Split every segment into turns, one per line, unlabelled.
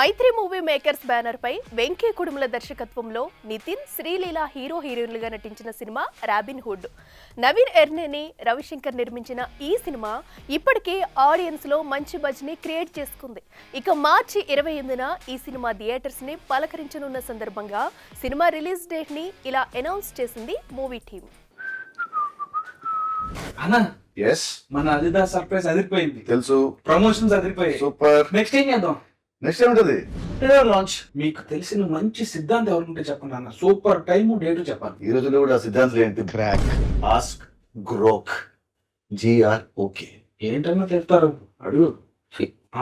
మైత్రి movie makers banner పై వెంకీ కుడుముల దర్శకత్వంలో Nithin, Sreeleela hero హీరోయిన్లుగా నటించిన సినిమా రాబిన్ హుడ్. నవీన్ ఎర్నేని, రవిశంకర్ నిర్మించిన ఈ సినిమా ఇప్పటికే ఆడియన్స్ లో మంచి బజ్ ని క్రియేట్ చేసుకుంది. ఇక మార్చి 28న ఈ సినిమా థియేటర్స్ ని పలకరించనున్న సందర్భంగా సినిమా రిలీజ్ డేట్ ని ఇలా అనౌన్స్ చేసింది మూవీ టీమ్.
అన్నా
yes
మన అదిదా సర్ప్రైజ్ అదిరిపోయింది.
తెలుసు.
ప్రమోషన్స్ అదిరిపోయాయి.
సూపర్.
నెక్స్ట్ ఏం చేద్దాం?
నెక్స్ట్ ఏముంటది?
Trailer launch. మీకు తెలిసిన మంచి సిద్ధాంతం ఎవరుంటే చెప్పండి అన్న. సూపర్ టైము డేటు చెప్పాలి.
ఈ రోజుల్లో కూడా సిద్ధాంతం ఏంటి? Crack, ask, Grok, GROK.
ఏంటన్నా చెప్తారు? అడుగు.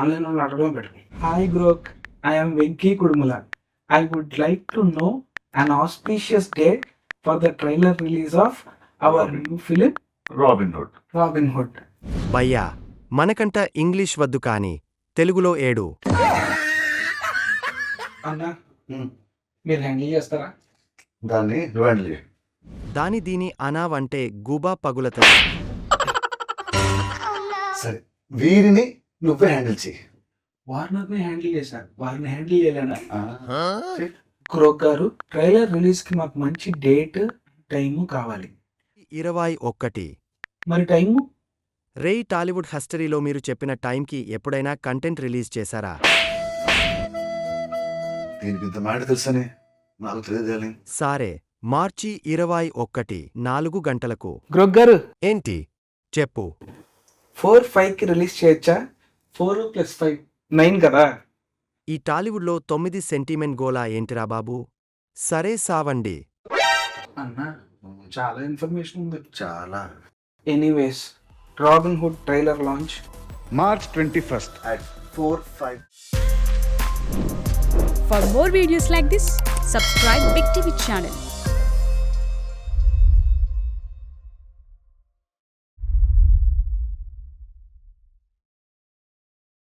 ఆన్లైన్ లో అడగడం better. Hi Grok, I'm Venky Kudumula. I would like to know an auspicious day for the trailer release of our new film
Robin Hood.
Robin Hood.
భయ్యా, మనకంట ఇంగ్లీష్ వద్దు కాని తెలుగులో ఏడు.
అన్నా మీరు హ్యాండిల్ చేస్తారా?
దాన్ని నువ్వు హ్యాండిల్ చేయి.
దాని దీని అనావంటే గుబా పగులతది.
సరే, వీరిని నువ్వే హ్యాండిల్ చేయి.
వారిని హ్యాండిల్ చేశారు, వారిని హ్యాండిల్ చేయలేనా? క్రోక్ గారు, ట్రైలర్ రిలీజ్ కి మాకు మంచి డేట్ టైము కావాలి.
21.
మరి టైము?
రేయ్, టాలీవుడ్ హిస్టరీలో మీరు చెప్పిన టైంకి ఎప్పుడైనా కంటెంట్ రిలీజ్ చేశారా?
దీనికి ఇంత మాట తెలుసని నాకు తెలియదేయాలి.
సారే, మార్చి 21 4 గంటలకు.
క్రోక్ గారు,
ఏంటి చెప్పు.
4-5 కి రిలీజ్ చేయొచ్చా? 4 + 5 9 కదా.
ఈ టాలీవుడ్లో 9 సెంటిమెంట్ గోలా ఏంటిరా బాబు? సరే సావండి.
అన్నా చాలా ఇన్ఫర్మేషన్ ఉంది.
చాలా.
Anyways, robin hood trailer launch
March 21st at 4-5.
For more videos like this, subscribe Big TV channel.